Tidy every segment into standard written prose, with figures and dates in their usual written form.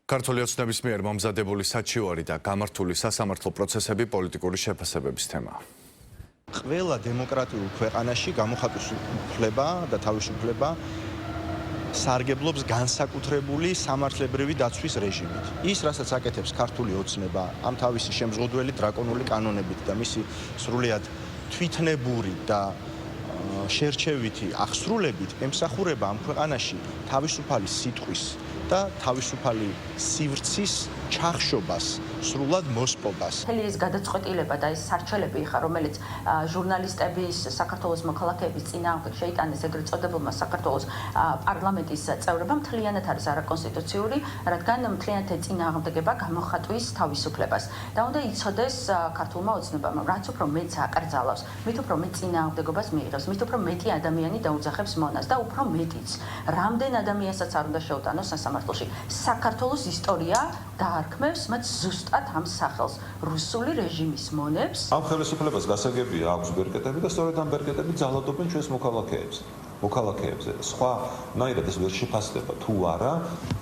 ქართული ოცნების მიერ მომზადებული საჩივარი და გამართული სასამართლო პროცესები პოლიტიკური შეფასებების თემაა. ყველა დემოკრატიულ ქვეყანაში გამოხატვის და თავისუფლება სარგებლობს განსაკუთრებული სამართლებრივი დაცვის რეჟიმით. ის, რასაც აკეთებს ქართული ოცნება, ამ თავისი შემზღუდველი დრაკონული კანონებით და მისი სრულიად თვითნებური და შერჩევითი აღსრულებით ემსახურება ამ ქვეყანაში თავისუფალი სიტყვის და თავისუფალი სივრცის ჩახშობას, სრულად მოსპობას. მთელი ეს გადაწყვეტილება და ეს სარჩელები ხარ, რომელიც ჟურნალისტების, საქართველოს მოქალაქეების წინააღმდეგ შეიტანეს ეგრეთ წოდებულმა საქართველოს პარლამენტის წევრებმა მთლიანად არის არაკონსტიტუციური, რადგან მთლიანად ეწინააღმდეგება გამოხატვის თავისუფლებას. და უნდა იცოდეს ქართულმა ოცნებამ, რაც უფრო მეც აკრძალავს, მით უფრო მეტ წინააღმდეგობას მიიღებს, მით უფრო მეტი ადამიანი დაუძახებს მონას და უფრო მეტიც. რამდენ ადამიანსაც არ უნდა შეუტანოს სასამართლოში. საქართველოს ისტორია დაარქმევს მათ ზუსტად ამ სახელს რუსული რეჟიმის მონებს. ამ ხელისუფლებას გასაგებია აქვს ბერკეტები და სწორედ ამ ბერკეტები ძალადობენ ჩვენს მოქალაქეებზე. სხვა ნაირად ეს ვერ შეფასდება თუ არა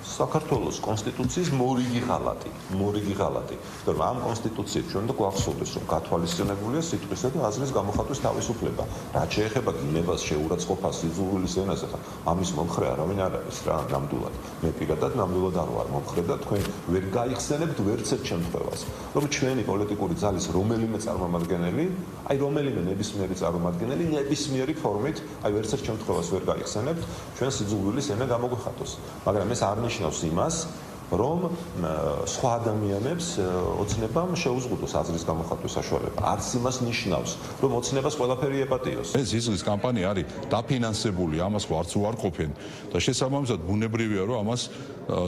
საქართველოს კონსტიტუციის მორიგი ღალატი. რომ ამ კონსტიტუციით ჩვენ უნდა გვახსოვდეს, რომ გათვალისწინებულია სიტყვისა და აზრის გამოხატვის თავისუფლება. რაც შეეხება გინებას, შეურაცხყოფას, სიძულვილის ენას, ახლა ამის მომხრე არავინ არ არის რა, ნამდვილად. მე პირადად ნამდვილად არ ვარ მომხრე და თქვენ ვერ გაიხსენებთ ვერც ერთ შემთხვევას, რომ ჩვენი პოლიტიკური ძალის რომელიმე წარმომადგენელი, რომელიმე ნებისმიერი წარმომადგენელი ნებისმიერი ფორმით, ვერც ერთ შემთხვევას ვერ გაიხსენებთ, ჩვენ სიძულვილის ენა გამოგვიხატოს. მაგრამ ეს არ ნიშნავს იმას, რომ სხვა ადამიანებს ოცნებამ შეუზღუდოს აზრის გამოხატვის საშუალება. არც იმას ნიშნავს, რომ ოცნებას ყველაფერი ეპატიოს. ეს ზიზღის კამპანია არის დაფინანსებული, ამას არც უარყოფენ და შესაბამისად ბუნებრივია, რომ ამას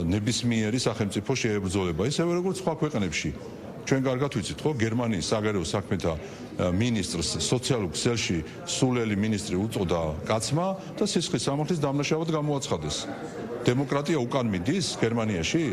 ნებისმიერი სახელმწიფო შეებრძოლება, ისევე როგორც სხვა ქვეყნებში. ჩვენ კარგად ვიცით, ხო, გერმანიის საგარეო საქმეთა მინისტრს სოციალურ ქსელში სულელი მინისტრი უწოდა კაცმა და სისხლის სამართლის დამნაშავედ გამოაცხადეს. დემოკრატია უკან მიდის გერმანიაში?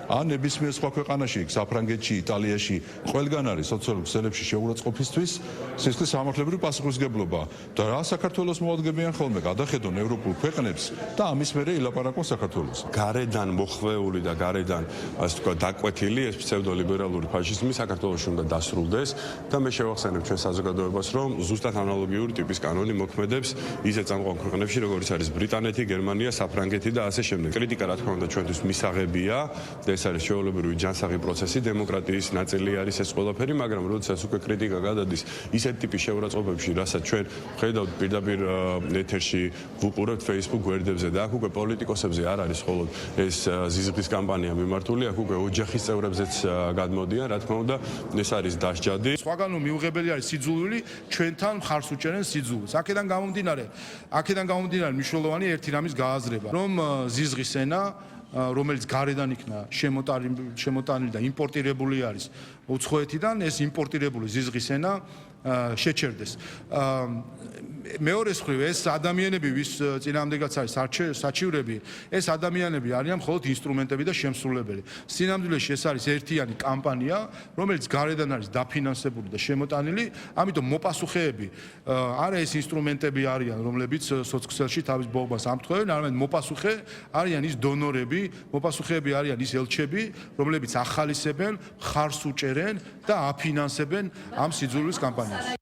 ან ნებისმიერ სხვა ქვეყანაში, საფრანგეთში, იტალიაში, ყველგან არის სოციალურ ქსელებში შეურაცხყოფისთვის სისხლის სამართლებრივი პასუხისმგებლობა და რა საქართველოს მოადგენენ ხოლმე გადახედონ ევროპულ ქვეყნებს და ამის მერე ილაპარაკონ საქართველოს. გარედან მოხვეული და გარედან ასე თქვა დაკვეთილი ეს ფსევდოლიბერალური ფაშიზმი საქართველოში უნდა დასრულდეს და მე შევახსენებ ჩვენ საზოგადოებას, რომ ზუსტად ანალოგიური ტიპის კანონი მოქმედებს ისეთ წამყვან ქვეყნებში, როგორც არის ბრიტანეთი, გერმანია, საფრანგეთი და ასე შემდეგ. კრიტიკა რა თქმა უნდა ჩვენთვის მისაღებია და ეს არის ჩვეულებრივი ჯანსაღი პროცესი, დემოკრატიის ნაწილი არის ეს ყველაფერი, მაგრამ როდესაც უკვე კრიტიკა გადადის ისეთ ტიპის შეურაცხყოფებში, რასაც ჩვენ ხედავთ პირდაპირ ეთერში ვუყურებთ Facebook გვერდებზე და აქ უკვე პოლიტიკოსებზე არ არის მხოლოდ ეს ზიზღის კამპანია მიმართული, აქ უკვე ოჯახის წევრებზეც გადმოდიან, რა თქმა უნდა, ეს არის დასჯადი. სხვაგანო მიუღებელი არის სიძულვილი, ჩვენთან მხარს უჭერენ სიძულვილს. აქედან გამომდინარე მნიშვნელოვანი ერთი რამის გააზრება, რომ ზიზღის ენა რომელიც გარედან იქნა შემოტანილი და იმპორტირებული არის უცხოეთიდან, ეს იმპორტირებული ზიზღის ენა შეჩერდეს. მეორე მხრივ ეს ადამიანები, ვის წინააღმდეგაც არის საჩივრები, ეს ადამიანები არიან მხოლოდ ინსტრუმენტები და შემსრულებელი. სინამდვილეში ეს არის ერთიანი კამპანია, რომელიც გარედან არის დაფინანსებული და შემოტანილი, ამიტომ მოპასუხეები არა ეს ინსტრუმენტები არიან, რომლებიც სოციქსელში თავის ბოლობას ამთხოვენ, არამედ მოპასუხე არიან ის დონორები, მოპასუხეები არიან ის ელჩები, რომლებიც ახალისებენ, მხარს უჭერენ და აფინანსებენ ამ სიძულვილის კამპანიას.